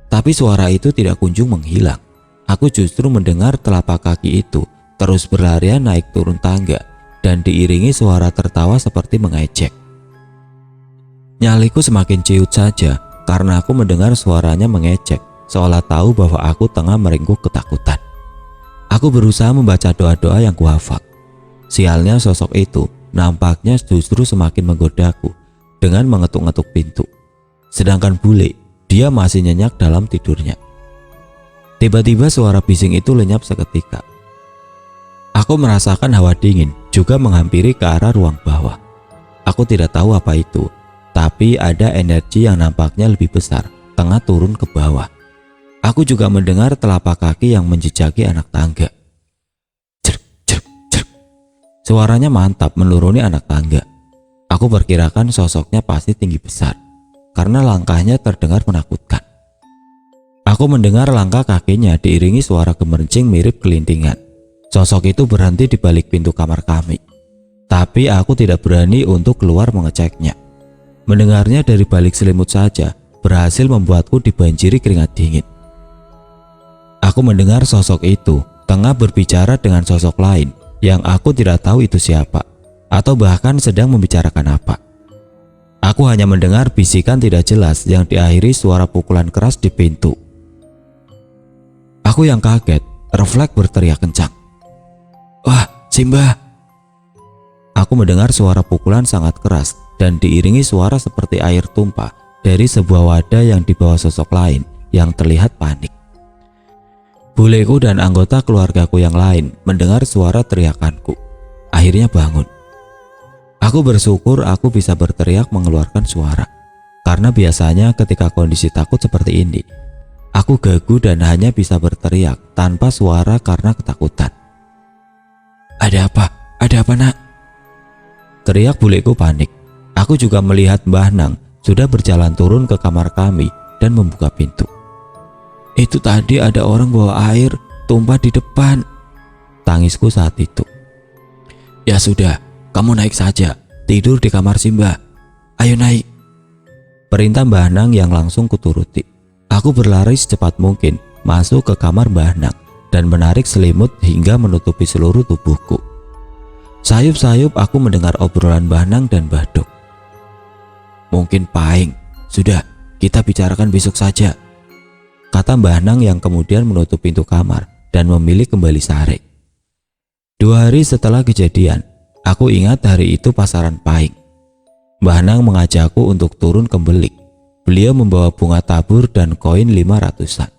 Tapi suara itu tidak kunjung menghilang. Aku justru mendengar telapak kaki itu terus berlarian naik turun tangga dan diiringi suara tertawa seperti mengejek. Nyaliku semakin ciut saja karena aku mendengar suaranya mengejek seolah tahu bahwa aku tengah meringkuk ketakutan. Aku berusaha membaca doa-doa yang kuhafal. Sialnya sosok itu nampaknya justru semakin menggodaku dengan mengetuk-ngetuk pintu. Sedangkan bule, dia masih nyenyak dalam tidurnya. Tiba-tiba suara bising itu lenyap seketika. Aku merasakan hawa dingin juga menghampiri ke arah ruang bawah. Aku tidak tahu apa itu, tapi ada energi yang nampaknya lebih besar tengah turun ke bawah. Aku juga mendengar telapak kaki yang menjejaki anak tangga. Jerk, jerk, jerk. Suaranya mantap menuruni anak tangga. Aku perkirakan sosoknya pasti tinggi besar karena langkahnya terdengar menakutkan. Aku mendengar langkah kakinya diiringi suara gemercing mirip kelintingan. Sosok itu berhenti di balik pintu kamar kami. Tapi aku tidak berani untuk keluar mengeceknya. Mendengarnya dari balik selimut saja berhasil membuatku dibanjiri keringat dingin. Aku mendengar sosok itu tengah berbicara dengan sosok lain yang aku tidak tahu itu siapa atau bahkan sedang membicarakan apa. Aku hanya mendengar bisikan tidak jelas yang diakhiri suara pukulan keras di pintu. Aku yang kaget, refleks berteriak kencang. Wah, Simba! Aku mendengar suara pukulan sangat keras dan diiringi suara seperti air tumpah dari sebuah wadah yang dibawa sosok lain yang terlihat panik. Buleku dan anggota keluargaku yang lain mendengar suara teriakanku. Akhirnya bangun. Aku bersyukur aku bisa berteriak mengeluarkan suara. Karena biasanya ketika kondisi takut seperti ini, aku gagu dan hanya bisa berteriak tanpa suara karena ketakutan. Ada apa? Ada apa, nak? Teriak buleku panik. Aku juga melihat Mbah Nang sudah berjalan turun ke kamar kami dan membuka pintu. Itu tadi ada orang bawa air tumpah di depan. Tangisku saat itu. Ya sudah, kamu naik saja, tidur di kamar Simba. Ayo naik. Perintah Mbah Nang yang langsung kuturuti. Aku berlari secepat mungkin masuk ke kamar Mbah Nang dan menarik selimut hingga menutupi seluruh tubuhku. Sayup-sayup aku mendengar obrolan Mbah Nang dan Mbah Dok. Mungkin paing, sudah kita bicarakan besok saja, kata Mbah Nang yang kemudian menutup pintu kamar dan memilih kembali sare. 2 hari setelah kejadian, aku ingat hari itu pasaran Pahing. Mbah Nang mengajakku untuk turun ke Belik. Beliau membawa bunga tabur dan koin 500-an.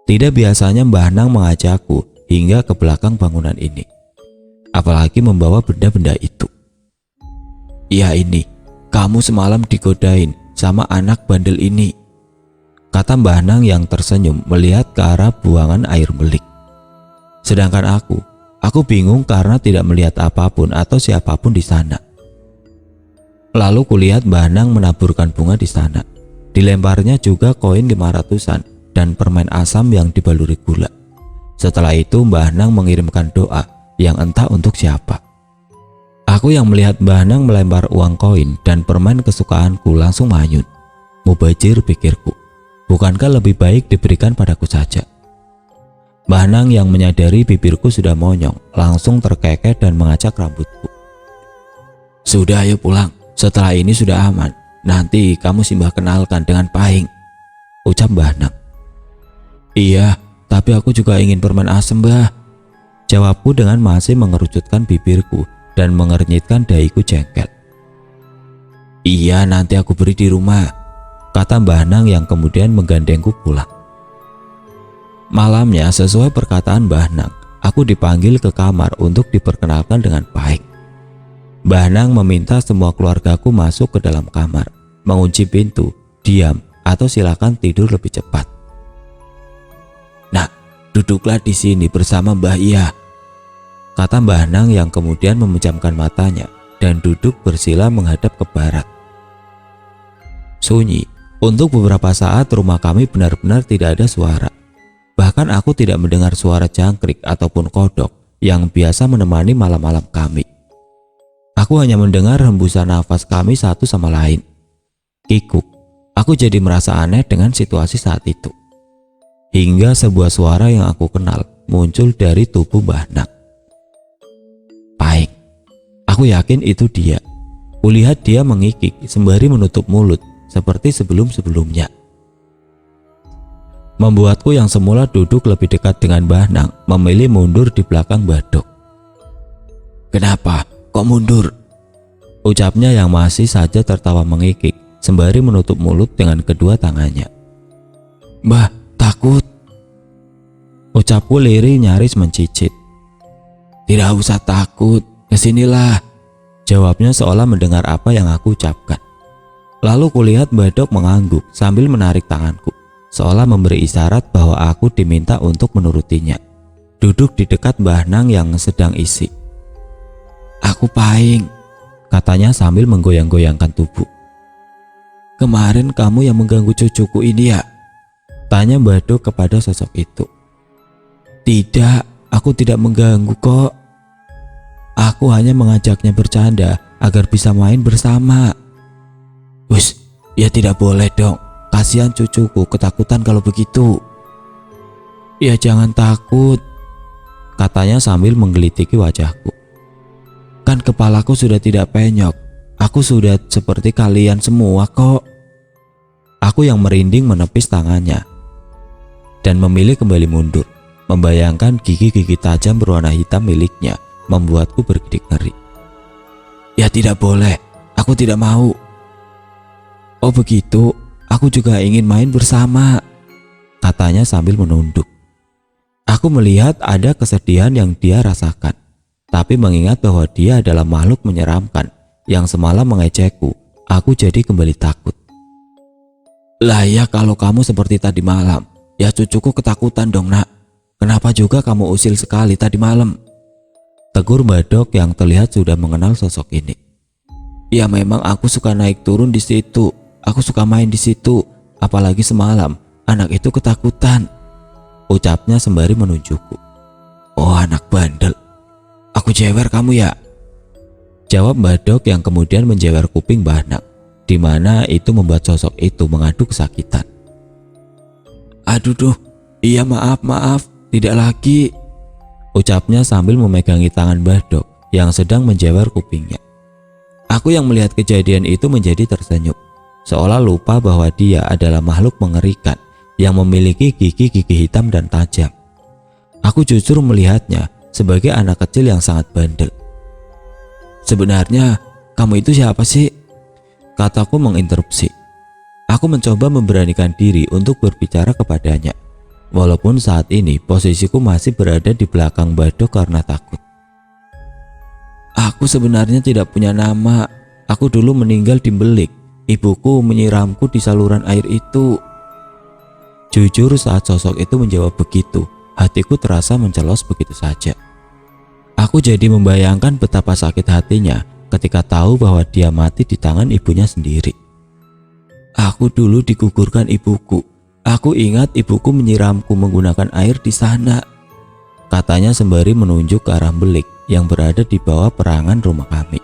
Tidak biasanya Mbah Nang mengajakku hingga ke belakang bangunan ini, apalagi membawa benda-benda itu. "Ya ini, kamu semalam digodain sama anak bandel ini," kata Mbah Nang yang tersenyum melihat ke arah buangan air belik. Sedangkan aku bingung karena tidak melihat apapun atau siapapun di sana. Lalu kulihat Mbah Nang menaburkan bunga di sana. Dilemparnya juga koin 500-an dan permen asam yang dibaluri gula. Setelah itu Mbah Nang mengirimkan doa yang entah untuk siapa. Aku yang melihat Mbah Nang melempar uang koin dan permen kesukaanku langsung manyun. Mubazir, pikirku. Bukankah lebih baik diberikan padaku saja? Mbah Nang yang menyadari bibirku sudah monyong langsung terkekeh dan mengacak rambutku. "Sudah, ayo pulang. Setelah ini sudah aman. Nanti kamu Simbah kenalkan dengan Pahing," ucap Mbah Nang. "Iya, tapi aku juga ingin permen asem, Mbah," jawabku dengan masih mengerucutkan bibirku dan mengernyitkan dahiku jengkel. "Iya, nanti aku beri di rumah," kata Mbah Nang yang kemudian menggandengku pulang. Malamnya sesuai perkataan Mbah Nang, aku dipanggil ke kamar untuk diperkenalkan dengan Pahing. Mbah Nang meminta semua keluargaku masuk ke dalam kamar, mengunci pintu, diam, atau silakan tidur lebih cepat. "Nah, duduklah di sini bersama Mbah Iya," kata Mbah Nang yang kemudian memejamkan matanya dan duduk bersila menghadap ke barat. Sunyi. Untuk beberapa saat rumah kami benar-benar tidak ada suara. Bahkan aku tidak mendengar suara jangkrik ataupun kodok yang biasa menemani malam-malam kami. Aku hanya mendengar hembusan nafas kami satu sama lain. Kikuk. Aku jadi merasa aneh dengan situasi saat itu. Hingga sebuah suara yang aku kenal muncul dari tubuh Mbah Nang. "Pahing." Aku yakin itu dia. Kulihat dia mengikik sembari menutup mulut seperti sebelum-sebelumnya. Membuatku yang semula duduk lebih dekat dengan Mbah Nang memilih mundur di belakang Badok. "Kenapa? Kok mundur?" ucapnya yang masih saja tertawa mengikik sembari menutup mulut dengan kedua tangannya. "Mbah, takut," ucapku lirih nyaris mencicit. "Tidak usah takut, kesinilah," jawabnya seolah mendengar apa yang aku ucapkan. Lalu kulihat Badok mengangguk sambil menarik tanganku, seolah memberi isyarat bahwa aku diminta untuk menurutinya. Duduk di dekat Mbah Nang yang sedang isi. "Aku Pahing," katanya sambil menggoyang-goyangkan tubuh. "Kemarin kamu yang mengganggu cucuku ini ya?" tanya Badok kepada sosok itu. "Tidak, aku tidak mengganggu kok. Aku hanya mengajaknya bercanda agar bisa main bersama." "Wus, ya tidak boleh dong. Kasihan cucuku ketakutan kalau begitu." "Ya jangan takut," katanya sambil menggelitiki wajahku. "Kan kepalaku sudah tidak penyok. Aku sudah seperti kalian semua kok." Aku yang merinding menepis tangannya dan memilih kembali mundur. Membayangkan gigi-gigi tajam berwarna hitam miliknya membuatku bergidik ngeri. "Ya tidak boleh, aku tidak mau." "Oh begitu, aku juga ingin main bersama," katanya sambil menunduk. Aku melihat ada kesedihan yang dia rasakan, tapi mengingat bahwa dia adalah makhluk menyeramkan yang semalam mengejekku, aku jadi kembali takut. "Lah ya kalau kamu seperti tadi malam, ya cucuku ketakutan dong nak. Kenapa juga kamu usil sekali tadi malam?" tegur Badok yang terlihat sudah mengenal sosok ini. "Ya memang aku suka naik turun di situ. Aku suka main di situ, apalagi semalam anak itu ketakutan," ucapnya sembari menunjukku. "Oh anak bandel, aku jewer kamu ya?" jawab Badok yang kemudian menjewer kuping Mbah Nang, di mana itu membuat sosok itu mengadu kesakitan. "Aduh duh, iya maaf, tidak lagi," ucapnya sambil memegangi tangan Badok yang sedang menjewer kupingnya. Aku yang melihat kejadian itu menjadi tersenyum, seolah lupa bahwa dia adalah makhluk mengerikan yang memiliki gigi-gigi hitam dan tajam. Aku justru melihatnya sebagai anak kecil yang sangat bandel. "Sebenarnya kamu itu siapa sih?" kataku menginterupsi. Aku mencoba memberanikan diri untuk berbicara kepadanya. Walaupun saat ini posisiku masih berada di belakang Badok karena takut. Aku sebenarnya tidak punya nama. Aku dulu meninggal di Belik. Ibuku menyiramku di saluran air itu. Jujur saat sosok itu menjawab begitu, hatiku terasa mencelos begitu saja. Aku jadi membayangkan betapa sakit hatinya ketika tahu bahwa dia mati di tangan ibunya sendiri. Aku dulu digugurkan ibuku. Aku ingat ibuku menyiramku menggunakan air di sana, katanya sembari menunjuk ke arah Belik yang berada di bawah perangan rumah kami.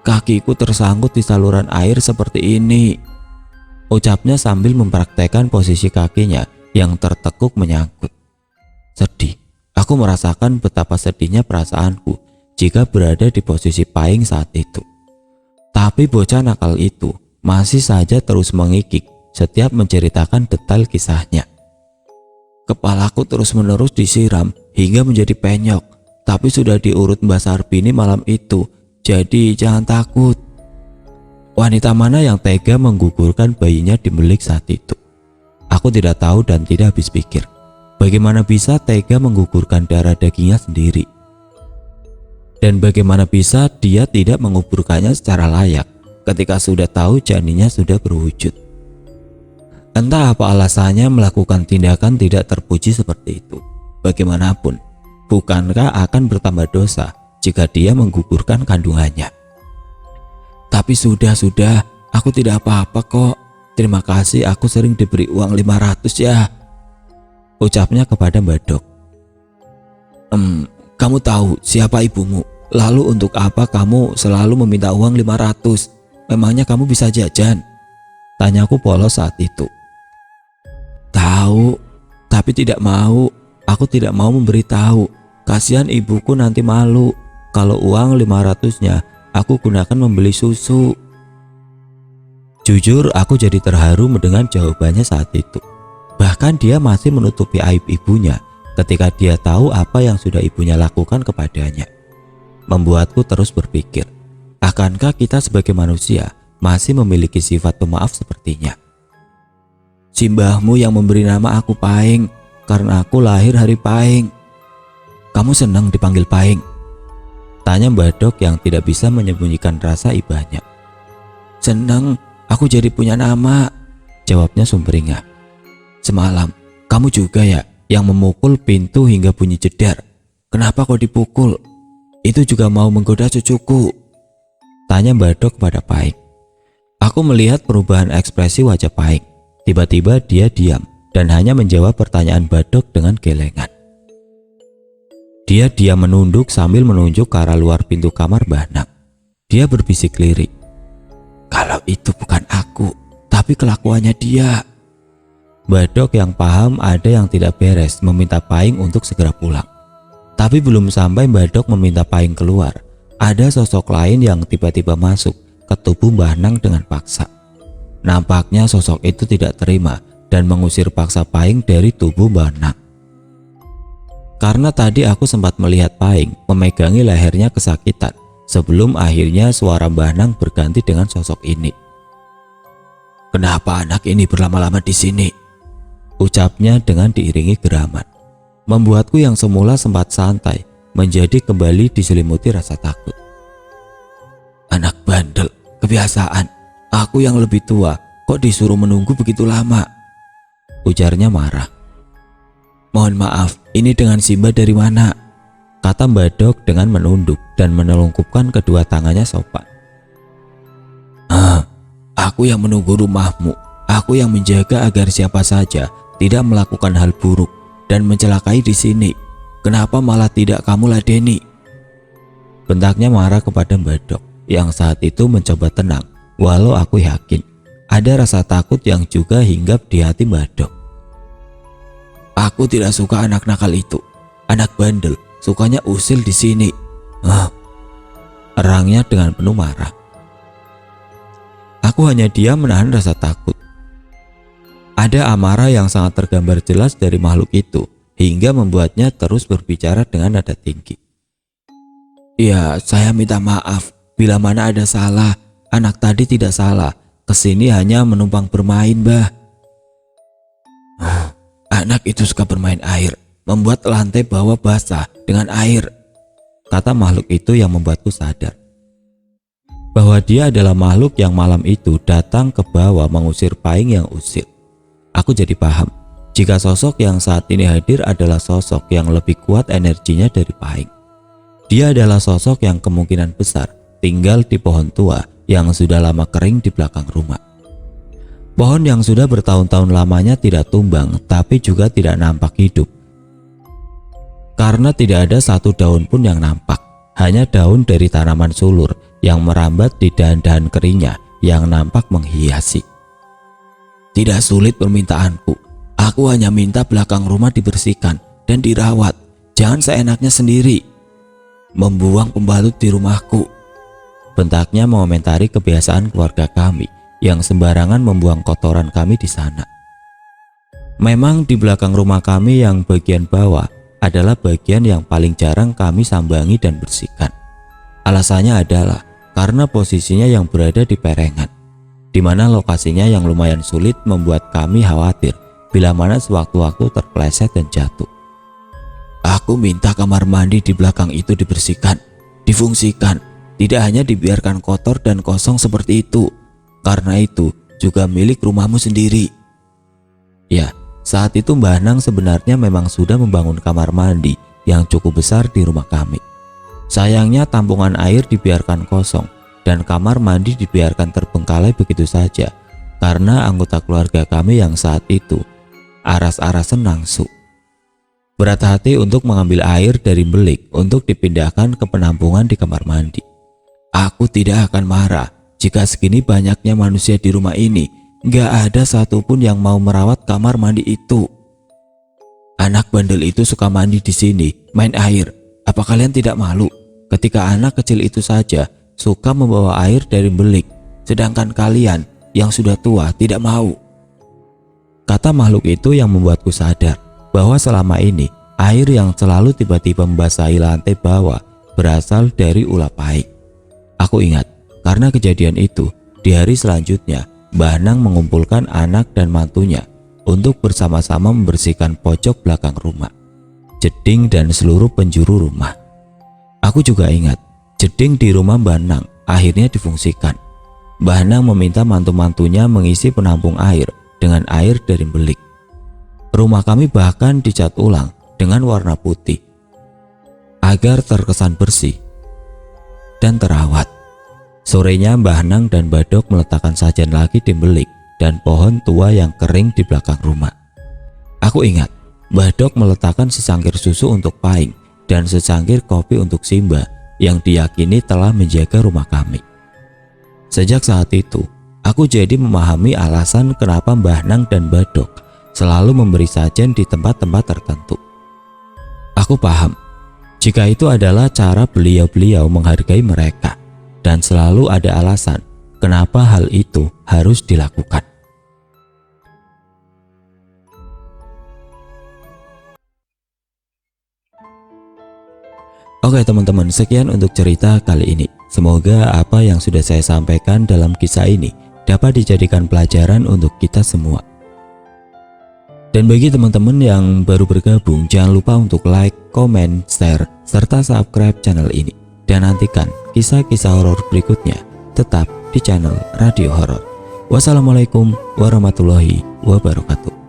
Kakiku tersangkut di saluran air seperti ini, ucapnya sambil mempraktekkan posisi kakinya yang tertekuk menyangkut. Sedih, aku merasakan betapa sedihnya perasaanku jika berada di posisi Paing saat itu. Tapi bocah nakal itu masih saja terus mengikik setiap menceritakan detail kisahnya. Kepalaku terus-menerus disiram hingga menjadi penyok, tapi sudah diurut Mbak Sarbini malam itu, jadi jangan takut. Wanita mana yang tega menggugurkan bayinya di Belik saat itu? Aku tidak tahu dan tidak habis pikir. Bagaimana bisa tega menggugurkan darah dagingnya sendiri? Dan bagaimana bisa dia tidak menguburkannya secara layak ketika sudah tahu janinnya sudah berwujud? Entah apa alasannya melakukan tindakan tidak terpuji seperti itu. Bagaimanapun, bukankah akan bertambah dosa jika dia menggugurkan kandungannya? Tapi sudah, aku tidak apa-apa kok. Terima kasih, aku sering diberi uang 500 ya, ucapnya kepada Badok. Kamu tahu siapa ibumu? Lalu untuk apa kamu selalu meminta uang 500? Memangnya kamu bisa jajan? Tanyaku polos saat itu. Tahu, tapi tidak mau. Aku tidak mau memberitahu. Kasihan ibuku nanti malu. Kalau uang 500-nya aku gunakan membeli susu. Jujur aku jadi terharu mendengar jawabannya saat itu. Bahkan dia masih menutupi aib ibunya ketika dia tahu apa yang sudah ibunya lakukan kepadanya. Membuatku terus berpikir, akankah kita sebagai manusia masih memiliki sifat pemaaf sepertinya? Simbahmu yang memberi nama aku Paing karena aku lahir hari Paing. Kamu senang dipanggil Paing? Tanya Badok yang tidak bisa menyembunyikan rasa ibahnya. Senang, aku jadi punya nama, jawabnya sumringah. Semalam, kamu juga ya yang memukul pintu hingga bunyi jedar. Kenapa kau dipukul? Itu juga mau menggoda cucuku, tanya Badok kepada Paing. Aku melihat perubahan ekspresi wajah Paing. Tiba-tiba dia diam dan hanya menjawab pertanyaan Badok dengan gelengan. Dia diam menunduk sambil menunjuk ke arah luar pintu kamar Bahnang. Dia berbisik lirik, kalau itu bukan aku, tapi kelakuannya dia. Badok yang paham ada yang tidak beres meminta Paing untuk segera pulang. Tapi belum sampai Badok meminta Paing keluar, ada sosok lain yang tiba-tiba masuk ke tubuh Bahnang dengan paksa. Nampaknya sosok itu tidak terima dan mengusir paksa Paing dari tubuh Bahnang. Karena tadi aku sempat melihat Paing memegangi lehernya kesakitan sebelum akhirnya suara Bahnang berganti dengan sosok ini. Kenapa anak ini berlama-lama di sini? Ucapnya dengan diiringi geraman. Membuatku yang semula sempat santai menjadi kembali diselimuti rasa takut. Anak bandel, kebiasaan. Aku yang lebih tua, kok disuruh menunggu begitu lama? Ujarnya marah. Mohon maaf, ini dengan Simba dari mana? Kata Badok dengan menunduk dan menelungkupkan kedua tangannya sopan. Aku yang menunggu rumahmu. Aku yang menjaga agar siapa saja tidak melakukan hal buruk dan mencelakai di sini. Kenapa malah tidak kamu ladeni? Bentaknya marah kepada Badok yang saat itu mencoba tenang. Walau aku yakin ada rasa takut yang juga hinggap di hati Badok. Aku tidak suka anak nakal itu. Anak bandel, sukanya usil di sini. Erangnya dengan penuh marah. Aku hanya diam menahan rasa takut. Ada amarah yang sangat tergambar jelas dari makhluk itu hingga membuatnya terus berbicara dengan nada tinggi. Ya, saya minta maaf bila mana ada salah. Anak tadi tidak salah kesini hanya menumpang bermain, Mbah. Anak itu suka bermain air, membuat lantai bawah basah dengan air, kata makhluk itu yang membuatku sadar bahwa dia adalah makhluk yang malam itu datang ke bawah mengusir Pahing yang usir. Aku jadi paham jika sosok yang saat ini hadir adalah sosok yang lebih kuat energinya dari Pahing. Dia adalah sosok yang kemungkinan besar tinggal di pohon tua yang sudah lama kering di belakang rumah. Pohon yang sudah bertahun-tahun lamanya tidak tumbang tapi juga tidak nampak hidup. Karena tidak ada satu daun pun yang nampak, hanya daun dari tanaman sulur yang merambat di dahan-dahan keringnya yang nampak menghiasi. Tidak sulit permintaanku, aku hanya minta belakang rumah dibersihkan dan dirawat, jangan seenaknya sendiri membuang pembalut di rumahku. Bentaknya mengomentari kebiasaan keluarga kami yang sembarangan membuang kotoran kami di sana. Memang di belakang rumah kami yang bagian bawah adalah bagian yang paling jarang kami sambangi dan bersihkan. Alasannya adalah karena posisinya yang berada di perengan, di mana lokasinya yang lumayan sulit membuat kami khawatir bila mana sewaktu-waktu terpeleset dan jatuh. Aku minta kamar mandi di belakang itu dibersihkan, difungsikan, tidak hanya dibiarkan kotor dan kosong seperti itu, karena itu juga milik rumahmu sendiri. Ya, saat itu Mbah Nang sebenarnya memang sudah membangun kamar mandi yang cukup besar di rumah kami. Sayangnya tampungan air dibiarkan kosong dan kamar mandi dibiarkan terbengkalai begitu saja karena anggota keluarga kami yang saat itu aras-arasan nangsu. Berat hati untuk mengambil air dari belik untuk dipindahkan ke penampungan di kamar mandi. Aku tidak akan marah jika segini banyaknya manusia di rumah ini gak ada satupun yang mau merawat kamar mandi itu. Anak bandel itu suka mandi di sini, main air. Apa kalian tidak malu ketika anak kecil itu saja suka membawa air dari belik, sedangkan kalian yang sudah tua tidak mau? Kata makhluk itu yang membuatku sadar bahwa selama ini air yang selalu tiba-tiba membasahi lantai bawah berasal dari ulah Pahing. Aku ingat karena kejadian itu di hari selanjutnya Mbah Nang mengumpulkan anak dan mantunya untuk bersama-sama membersihkan pojok belakang rumah, jeding dan seluruh penjuru rumah. Aku juga ingat jeding di rumah Mbah Nang akhirnya difungsikan. Mbah Nang meminta mantu-mantunya mengisi penampung air dengan air dari belik. Rumah kami bahkan dicat ulang dengan warna putih agar terkesan bersih dan terawat. Sorenya Mbah Nang dan Badok meletakkan sajian lagi di belik dan pohon tua yang kering di belakang rumah. Aku ingat Badok meletakkan secangkir susu untuk Pahing dan secangkir kopi untuk Simba yang diyakini telah menjaga rumah kami. Sejak saat itu, aku jadi memahami alasan kenapa Mbah Nang dan Badok selalu memberi sajian di tempat-tempat tertentu. Aku paham jika itu adalah cara beliau-beliau menghargai mereka dan selalu ada alasan kenapa hal itu harus dilakukan. Oke teman-teman, sekian untuk cerita kali ini. Semoga apa yang sudah saya sampaikan dalam kisah ini dapat dijadikan pelajaran untuk kita semua. Dan bagi teman-teman yang baru bergabung, jangan lupa untuk like, komen, share, serta subscribe channel ini. Dan nantikan kisah-kisah horor berikutnya tetap di channel Radio Horor. Wassalamualaikum warahmatullahi wabarakatuh.